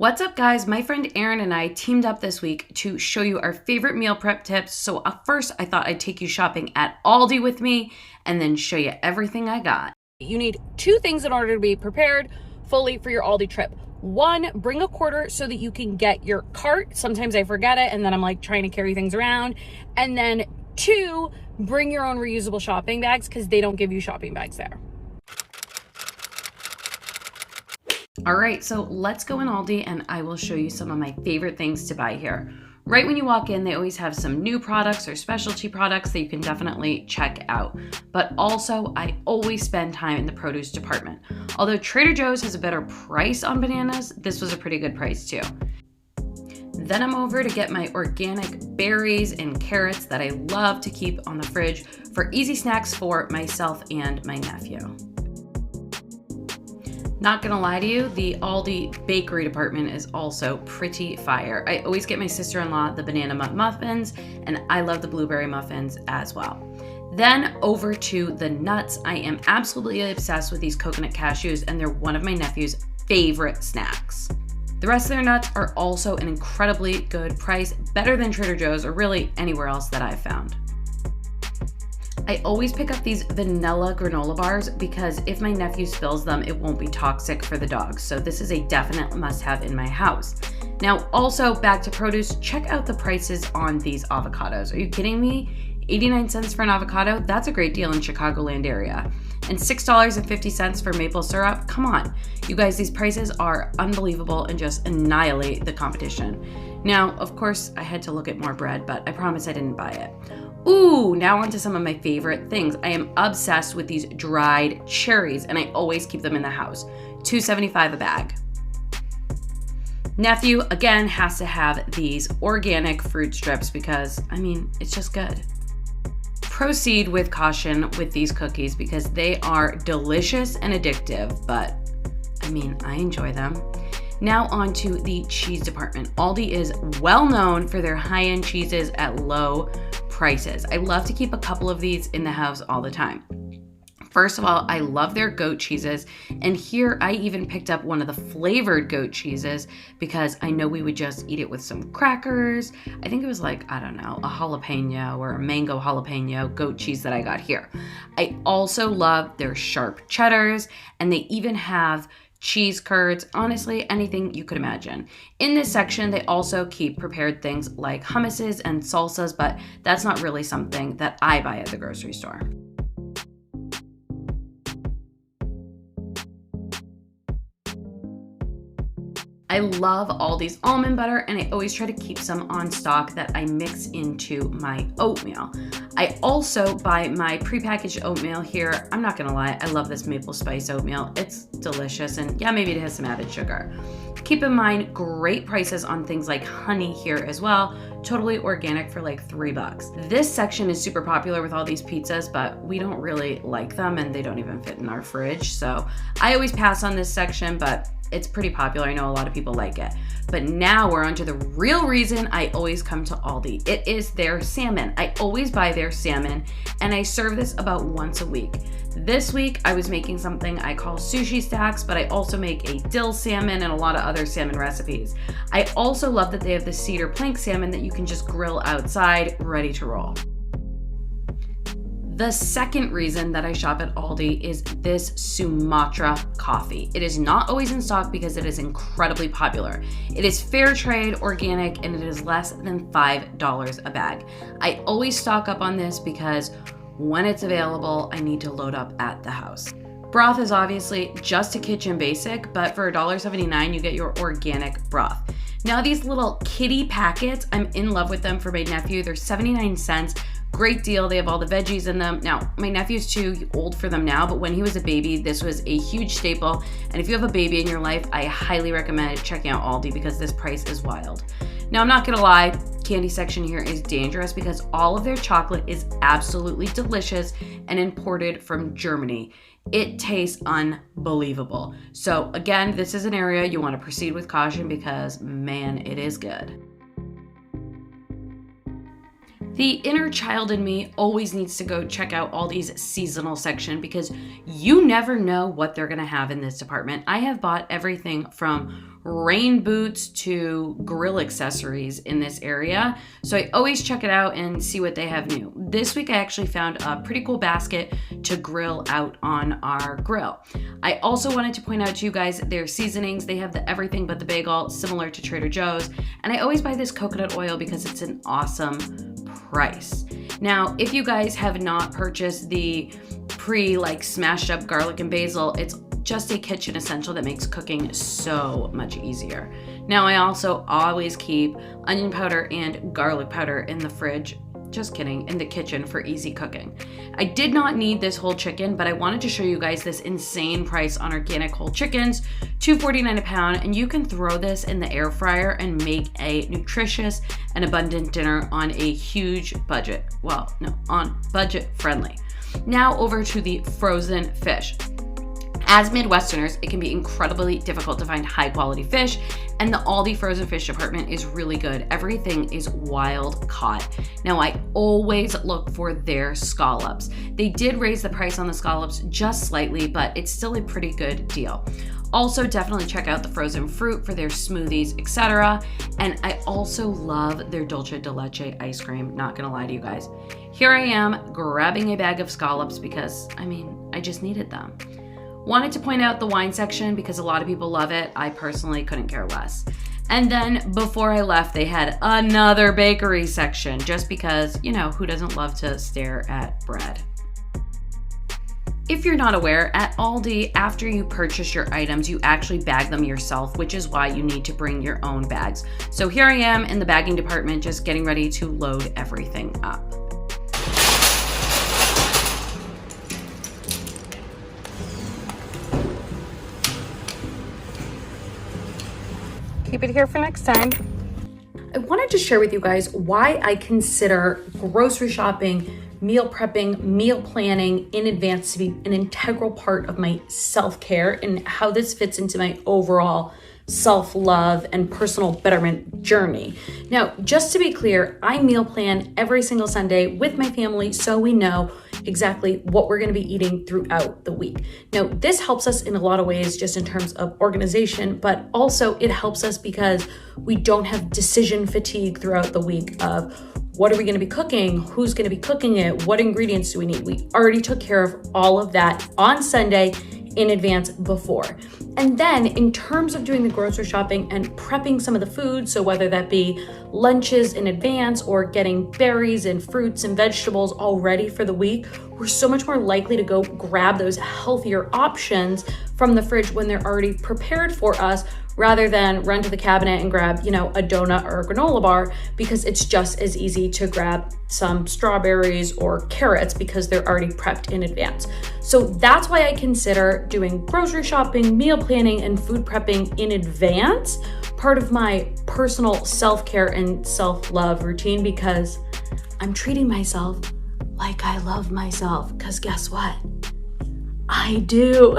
What's up, guys? My friend Erin and I teamed up this week to show you our favorite meal prep tips. So first, I thought I'd take you shopping at Aldi with me and then show you everything I got. You need two things in order to be prepared fully for your Aldi trip. One, bring a quarter so that you can get your cart. Sometimes I forget it and then I'm like trying to carry things around. And then two, bring your own reusable shopping bags because they don't give you shopping bags there. All right, so let's go in Aldi and I will show you some of my favorite things to buy here. Right when you walk in, they always have some new products or specialty products that you can definitely check out. But also, I always spend time in the produce department. Although Trader Joe's has a better price on bananas, this was a pretty good price too. Then I'm over to get my organic berries and carrots that I love to keep on the fridge for easy snacks for myself and my nephew. Not gonna lie to you, the Aldi bakery department is also pretty fire. I always get my sister-in-law the banana muffins, and I love the blueberry muffins as well. Then over to the nuts. I am absolutely obsessed with these coconut cashews, and they're one of my nephew's favorite snacks. The rest of their nuts are also an incredibly good price, better than Trader Joe's or really anywhere else that I've found. I always pick up these vanilla granola bars because if my nephew spills them, it won't be toxic for the dogs. So this is a definite must-have in my house. Now, also back to produce, check out the prices on these avocados. Are you kidding me? 89 cents for an avocado? That's a great deal in Chicagoland area. And $6.50 for maple syrup? Come on. You guys, these prices are unbelievable and just annihilate the competition. Now, of course, I had to look at more bread, but I promise I didn't buy it. Ooh, now on to some of my favorite things. I am obsessed with these dried cherries, and I always keep them in the house. $2.75 a bag. Nephew, again, has to have these organic fruit strips because, it's just good. Proceed with caution with these cookies because they are delicious and addictive, but I enjoy them. Now on to the cheese department. Aldi is well known for their high-end cheeses at low prices. I love to keep a couple of these in the house all the time. First of all, I love their goat cheeses, and here I even picked up one of the flavored goat cheeses because I know we would just eat it with some crackers. I think it was like, a jalapeno or a mango jalapeno goat cheese that I got here. I also love their sharp cheddars, and they even have cheese curds, honestly, anything you could imagine. In this section, they also keep prepared things like hummuses and salsas, but that's not really something that I buy at the grocery store. I love Aldi's almond butter, and I always try to keep some on stock that I mix into my oatmeal. I also buy my prepackaged oatmeal here. I'm not gonna lie, I love this maple spice oatmeal. It's delicious, and yeah, maybe it has some added sugar. Keep in mind, great prices on things like honey here as well. Totally organic for like $3. This section is super popular with all these pizzas, but we don't really like them and they don't even fit in our fridge. So I always pass on this section, but it's pretty popular. I know a lot of people like it. But now we're on to the real reason I always come to Aldi. It is their salmon. I always buy their salmon, and I serve this about once a week. This week, I was making something I call sushi stacks, but I also make a dill salmon and a lot of other salmon recipes. I also love that they have the cedar plank salmon that you can just grill outside, ready to roll. The second reason that I shop at Aldi is this Sumatra coffee. It is not always in stock because it is incredibly popular. It is fair trade, organic, and it is less than $5 a bag. I always stock up on this because when it's available, I need to load up at the house. Broth is obviously just a kitchen basic, but for $1.79, you get your organic broth. Now these little kitty packets, I'm in love with them for my nephew. They're 79 cents. Great deal. They have all the veggies in them. Now, my nephew's too old for them now, but when he was a baby, this was a huge staple. And if you have a baby in your life, I highly recommend checking out Aldi because this price is wild. Now, I'm not gonna lie, candy section here is dangerous because all of their chocolate is absolutely delicious and imported from Germany. It tastes unbelievable. So again, this is an area you want to proceed with caution because, man, it is good. The inner child in me always needs to go check out Aldi's seasonal section because you never know what they're gonna have in this department. I have bought everything from rain boots to grill accessories in this area. So I always check it out and see what they have new. This week I actually found a pretty cool basket to grill out on our grill. I also wanted to point out to you guys their seasonings. They have the everything but the bagel, similar to Trader Joe's. And I always buy this coconut oil because it's an awesome price. Now, if you guys have not purchased the smashed up garlic and basil, it's just a kitchen essential that makes cooking so much easier. Now, I also always keep onion powder and garlic powder in the fridge, just kidding, in the kitchen for easy cooking. I did not need this whole chicken, but I wanted to show you guys this insane price on organic whole chickens, $2.49 a pound, and you can throw this in the air fryer and make a nutritious and abundant dinner on a huge budget. Well, no, on budget friendly. Now over to the frozen fish. As Midwesterners, it can be incredibly difficult to find high quality fish, and the Aldi frozen fish department is really good. Everything is wild caught. Now, I always look for their scallops. They did raise the price on the scallops just slightly, but it's still a pretty good deal. Also, definitely check out the frozen fruit for their smoothies, etc. And I also love their dulce de leche ice cream, not gonna lie to you guys. Here I am grabbing a bag of scallops because, I just needed them. Wanted to point out the wine section because a lot of people love it. I personally couldn't care less. And then before I left, they had another bakery section just because, who doesn't love to stare at bread? If you're not aware, at Aldi, after you purchase your items, you actually bag them yourself, which is why you need to bring your own bags. So here I am in the bagging department, just getting ready to load everything up. Keep it here for next time. I wanted to share with you guys why I consider grocery shopping, meal prepping, meal planning in advance to be an integral part of my self-care and how this fits into my overall self-love and personal betterment journey. Now, just to be clear, I meal plan every single Sunday with my family so we know exactly what we're going to be eating throughout the week. Now, this helps us in a lot of ways just in terms of organization, but also it helps us because we don't have decision fatigue throughout the week of what are we going to be cooking, who's going to be cooking it, what ingredients do we need. We already took care of all of that on Sunday in advance before. And then in terms of doing the grocery shopping and prepping some of the food, so whether that be lunches in advance or getting berries and fruits and vegetables all ready for the week, we're so much more likely to go grab those healthier options from the fridge when they're already prepared for us rather than run to the cabinet and grab, a donut or a granola bar because it's just as easy to grab some strawberries or carrots because they're already prepped in advance. So that's why I consider doing grocery shopping, meal planning, and food prepping in advance part of my personal self-care and self-love routine because I'm treating myself like I love myself because guess what? I do.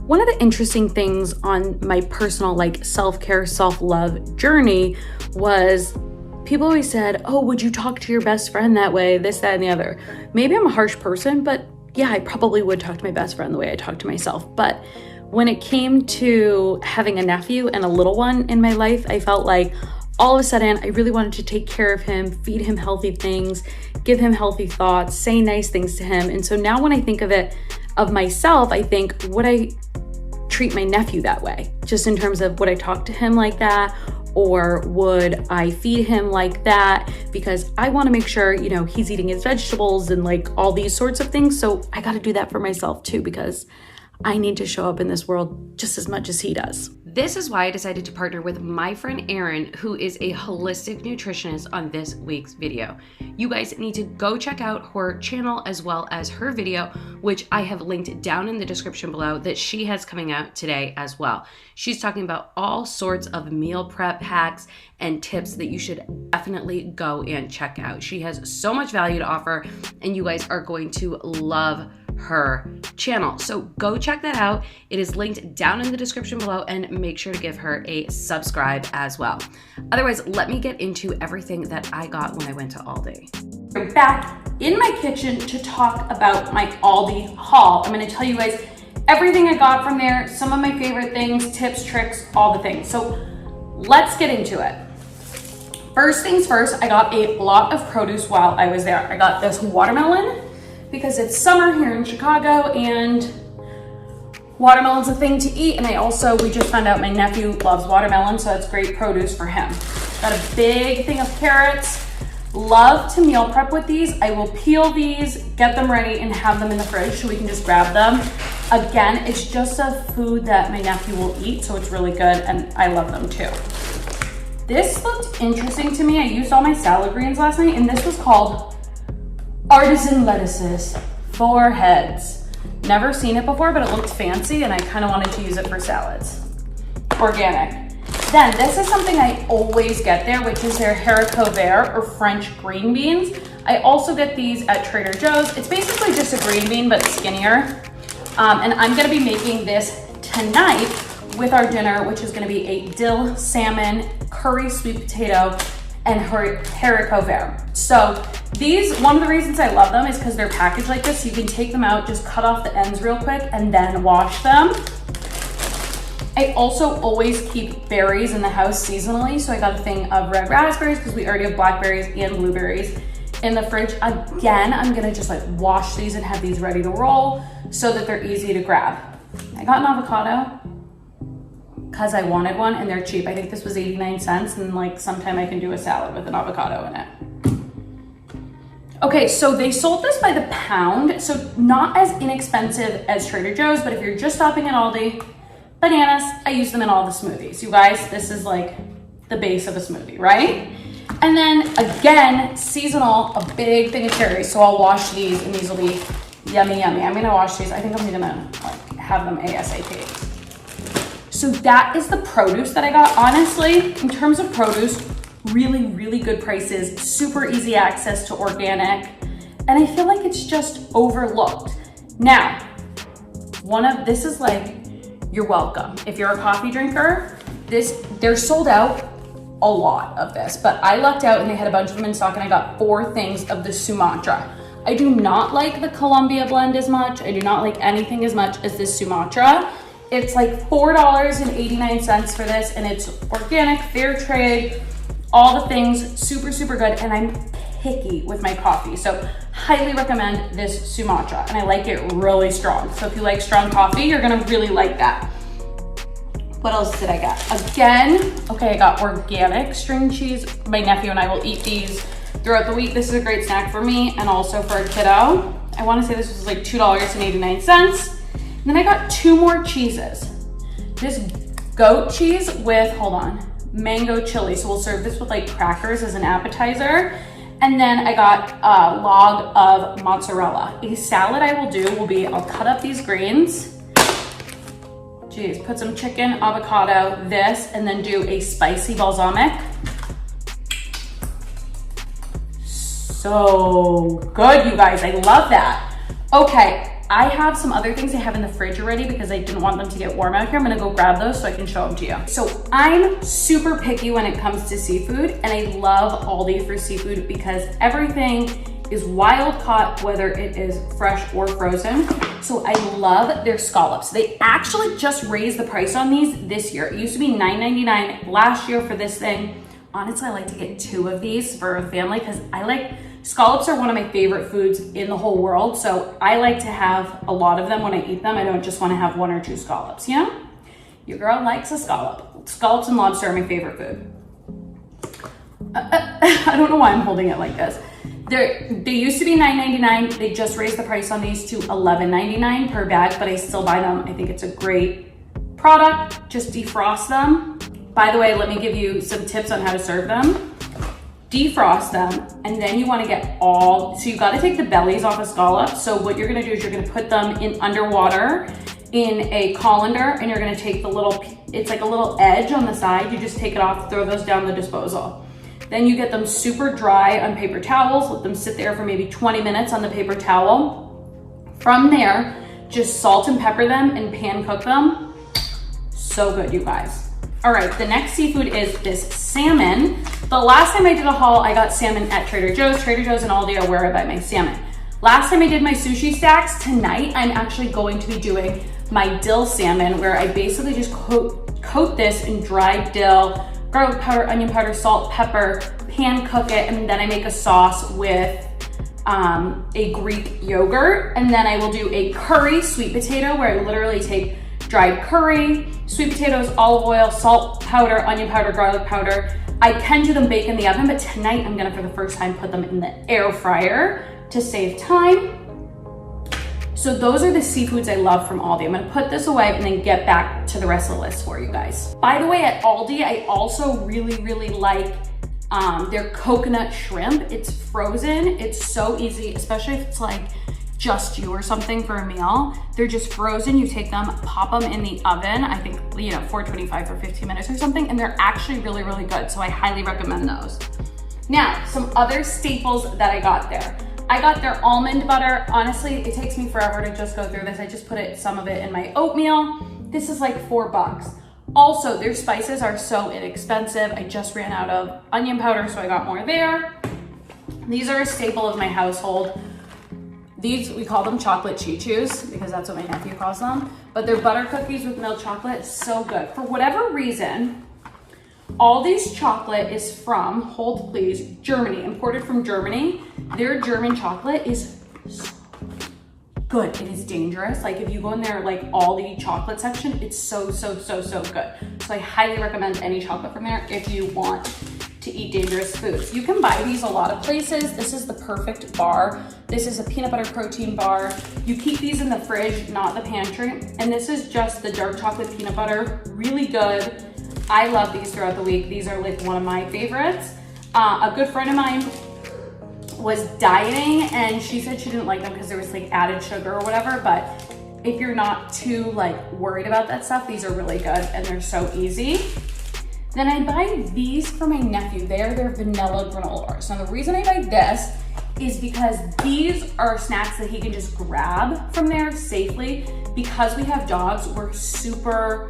One of the interesting things on my personal self-care, self-love journey was people always said, oh, would you talk to your best friend that way, this, that, and the other. Maybe I'm a harsh person, but yeah, I probably would talk to my best friend the way I talk to myself. But when it came to having a nephew and a little one in my life, I felt like all of a sudden I really wanted to take care of him, feed him healthy things, give him healthy thoughts, say nice things to him. And so now when I think of myself, I think, would I treat my nephew that way? Just in terms of would I talk to him like that? Or would I feed him like that? Because I want to make sure, he's eating his vegetables and all these sorts of things. So I got to do that for myself too, because I need to show up in this world just as much as he does. This is why I decided to partner with my friend Erin, who is a holistic nutritionist, on this week's video. You guys need to go check out her channel as well as her video, which I have linked down in the description below, that she has coming out today as well. She's talking about all sorts of meal prep hacks and tips that you should definitely go and check out. She has so much value to offer, and you guys are going to love her channel. So go check that out. It is linked down in the description below, and make sure to give her a subscribe as well. Otherwise, let me get into everything that I got when I went to Aldi. We're back in my kitchen to talk about my Aldi haul. I'm going to tell you guys everything I got from there, some of my favorite things, tips, tricks, all the things. So let's get into it. First things first, I got a lot of produce while I was there. I got this watermelon because it's summer here in Chicago and watermelon's a thing to eat. And we just found out my nephew loves watermelon, so it's great produce for him. Got a big thing of carrots. Love to meal prep with these. I will peel these, get them ready, and have them in the fridge so we can just grab them. Again, it's just a food that my nephew will eat, so it's really good, and I love them too. This looked interesting to me. I used all my salad greens last night, and this was called Artisan Lettuces, 4 heads. Never seen it before, but it looked fancy, and I kind of wanted to use it for salads. Organic. Then this is something I always get there, which is their haricot vert or French green beans. I also get these at Trader Joe's. It's basically just a green bean, but skinnier. And I'm gonna be making this tonight with our dinner, which is gonna be a dill salmon, curry sweet potato, and haricot vert. So these, one of the reasons I love them is because they're packaged like this. So you can take them out, just cut off the ends real quick, and then wash them. I also always keep berries in the house seasonally, so I got a thing of red raspberries because we already have blackberries and blueberries in the fridge. Again, I'm gonna just like wash these and have these ready to roll so that they're easy to grab. I got an avocado because I wanted one and they're cheap. I think this was 89 cents and like sometime I can do a salad with an avocado in it. Okay, so they sold this by the pound, so not as inexpensive as Trader Joe's, but if you're just stopping at Aldi, bananas, I use them in all the smoothies. You guys, this is like the base of a smoothie, right? And then again, seasonal, a big thing of cherries. So I'll wash these and these will be yummy, yummy. I'm gonna wash these. I think I'm gonna like have them ASAP. So that is the produce that I got. Honestly, in terms of produce, really, really good prices, super easy access to organic. And I feel like it's just overlooked. Now, this is like, you're welcome. If you're a coffee drinker, they're sold out a lot of this, but I lucked out and they had a bunch of them in stock and I got 4 things of the Sumatra. I do not like the Columbia blend as much. I do not like anything as much as this Sumatra. It's like $4.89 for this and it's organic, fair trade, all the things, super, super good. And I'm picky with my coffee. So highly recommend this Sumatra and I like it really strong. So if you like strong coffee, you're gonna really like that. What else did I get? Again, okay, I got organic string cheese. My nephew and I will eat these throughout the week. This is a great snack for me and also for a kiddo. I wanna say this was like $2.89. And then I got 2 more cheeses. This goat cheese with, hold on, mango chili. So we'll serve this with like crackers as an appetizer. And then I got a log of mozzarella. A salad I will do will be, I'll cut up these greens. Geez, put some chicken, avocado, this, and then do a spicy balsamic. So good, you guys, I love that. Okay, I have some other things I have in the fridge already because I didn't want them to get warm out here. I'm gonna go grab those so I can show them to you. So I'm super picky when it comes to seafood and I love Aldi for seafood because everything is wild caught, whether it is fresh or frozen. So I love their scallops. They actually just raised the price on these this year. It used to be $9.99 last year for this thing. Honestly, I like to get 2 of these for a family because scallops are one of my favorite foods in the whole world. So I like to have a lot of them when I eat them. I don't just want to have 1 or 2 scallops, you know? Your girl likes a scallop. Scallops and lobster are my favorite food. I don't know why I'm holding it like this. They used to be $9.99. They just raised the price on these to $11.99 per bag, but I still buy them. I think it's a great product. Just defrost them. By the way, let me give you some tips on how to serve them. Defrost them, and then you want to get so you got to take the bellies off a scallop. So what you're going to do is you're going to put them in underwater in a colander, and you're going to take it's like a little edge on the side. You just take it off, throw those down the disposal. Then you get them super dry on paper towels, let them sit there for maybe 20 minutes on the paper towel. From there, just salt and pepper them and pan cook them. So good, you guys. All right, the next seafood is this salmon. The last time I did a haul, I got salmon at Trader Joe's. Trader Joe's and Aldi are where I buy my salmon. Last time I did my sushi stacks, tonight I'm actually going to be doing my dill salmon, where I basically just coat this in dried dill, garlic powder, onion powder, salt, pepper, pan cook it, and then I make a sauce with a Greek yogurt. And then I will do a curry sweet potato, where I literally take dried curry, sweet potatoes, olive oil, salt powder, onion powder, garlic powder. I can do them bake in the oven, but tonight I'm gonna, for the first time, put them in the air fryer to save time. So those are the seafoods I love from Aldi. I'm gonna put this away and then get back to the rest of the list for you guys. By the way, at Aldi, I also really like their coconut shrimp. It's frozen. It's so easy, especially if it's like just you or something for a meal. They're just frozen. You take them, pop them in the oven, I think, 425 for 15 minutes or something, and they're actually really good. So I highly recommend those. Now, some other staples that I got there. I got their almond butter. Honestly, it takes me forever to just go through this. I just put some of it in my oatmeal. This is like $4. Also, their spices are so inexpensive. I just ran out of onion powder, so I got more there. These are a staple of my household. These, we call them chocolate choo-choos because that's what my nephew calls them. But they're butter cookies with milk chocolate. So good. For whatever reason, Aldi's chocolate is from, hold please, Germany, imported from Germany. Their German chocolate is so good. It is dangerous. Like if you go in their like Aldi chocolate section, it's so good. So I highly recommend any chocolate from there if you want to eat dangerous foods. You can buy these a lot of places. This is the perfect bar. This is a peanut butter protein bar. You keep these in the fridge, not the pantry. And this is just the dark chocolate peanut butter, really good. I love these throughout the week. These are like one of my favorites. A good friend of mine was dieting and she said she didn't like them because there was like added sugar or whatever, but if you're not too like worried about that stuff, these are really good and they're so easy. Then I buy these for my nephew. They're their vanilla granola bars. Now the reason I buy this is because these are snacks that he can just grab from there safely. Because we have dogs, we're super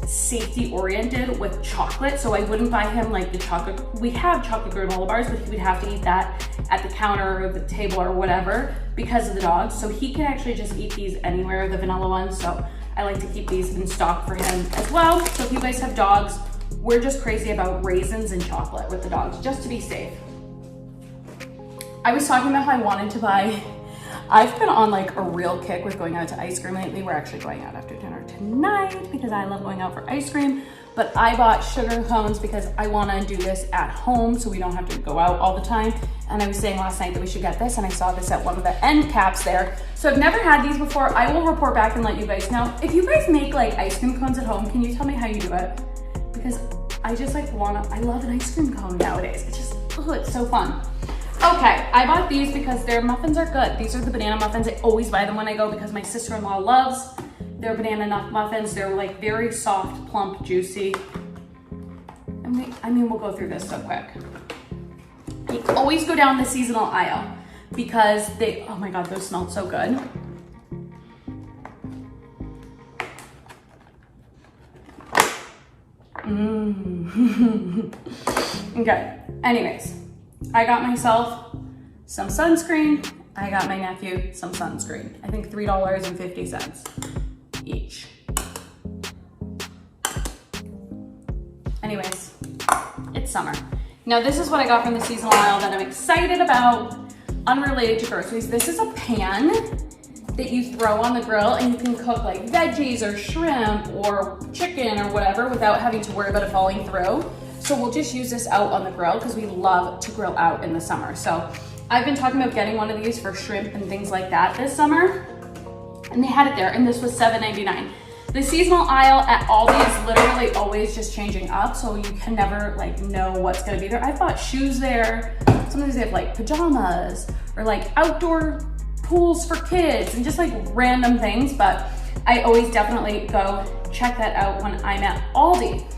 safety oriented with chocolate. So I wouldn't buy him like the chocolate. We have chocolate granola bars, but he would have to eat that at the counter or the table or whatever because of the dogs. So he can actually just eat these anywhere, the vanilla ones. So I like to keep these in stock for him as well. So if you guys have dogs, we're just crazy about raisins and chocolate with the dogs, just to be safe. I was talking about how I wanted to buy, I've been on like a real kick with going out to ice cream lately. We're actually going out after dinner tonight because I love going out for ice cream. But I bought sugar cones because I want to do this at home so we don't have to go out all the time. And I was saying last night that we should get this, and I saw this at one of the end caps there. So I've never had these before. I will report back and let you guys know. If you guys make like ice cream cones at home, can you tell me how you do it? Because I just like I love an ice cream cone nowadays. It's just, oh, it's so fun. Okay, I bought these because their muffins are good. These are the banana muffins. I always buy them when I go because my sister-in-law loves their banana nut muffins. They're like very soft, plump, juicy. And we'll go through this so quick. You always go down the seasonal aisle because oh my God, those smell so good. Okay, anyways, I got myself some sunscreen. I got my nephew some sunscreen. I think $3.50 each. Anyways, it's summer. Now this is what I got from the seasonal aisle that I'm excited about, unrelated to groceries. This is a pan that you throw on the grill and you can cook like veggies or shrimp or chicken or whatever without having to worry about it falling through. So we'll just use this out on the grill because we love to grill out in the summer. So I've been talking about getting one of these for shrimp and things like that this summer. And they had it there and this was $7.99. The seasonal aisle at Aldi is literally always just changing up, so you can never like know what's gonna be there. I bought shoes there. Sometimes they have like pajamas or like outdoor pools for kids and just like random things, but I always definitely go check that out when I'm at Aldi.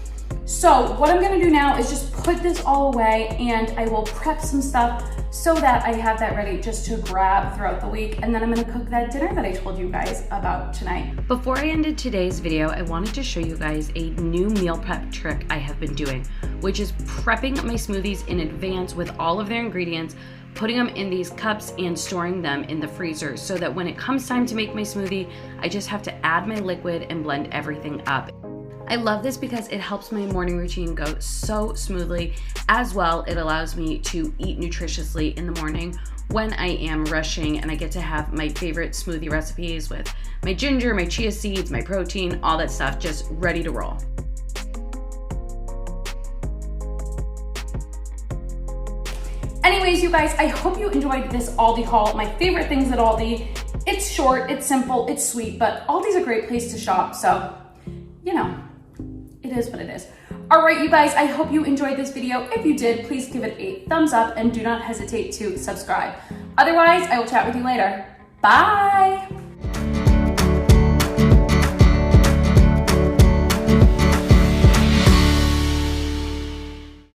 So what I'm gonna do now is just put this all away and I will prep some stuff so that I have that ready just to grab throughout the week. And then I'm gonna cook that dinner that I told you guys about tonight. Before I ended today's video, I wanted to show you guys a new meal prep trick I have been doing, which is prepping my smoothies in advance with all of their ingredients putting them in these cups and storing them in the freezer so that when it comes time to make my smoothie, I just have to add my liquid and blend everything up. I love this because it helps my morning routine go so smoothly. As well, it allows me to eat nutritiously in the morning when I am rushing, and I get to have my favorite smoothie recipes with my ginger, my chia seeds, my protein, all that stuff just ready to roll. Anyways, you guys, I hope you enjoyed this Aldi haul. My favorite things at Aldi. It's short, it's simple, it's sweet, but Aldi's a great place to shop, so, you know, it is what it is. All right, you guys, I hope you enjoyed this video. If you did, please give it a thumbs up and do not hesitate to subscribe. Otherwise, I will chat with you later. Bye.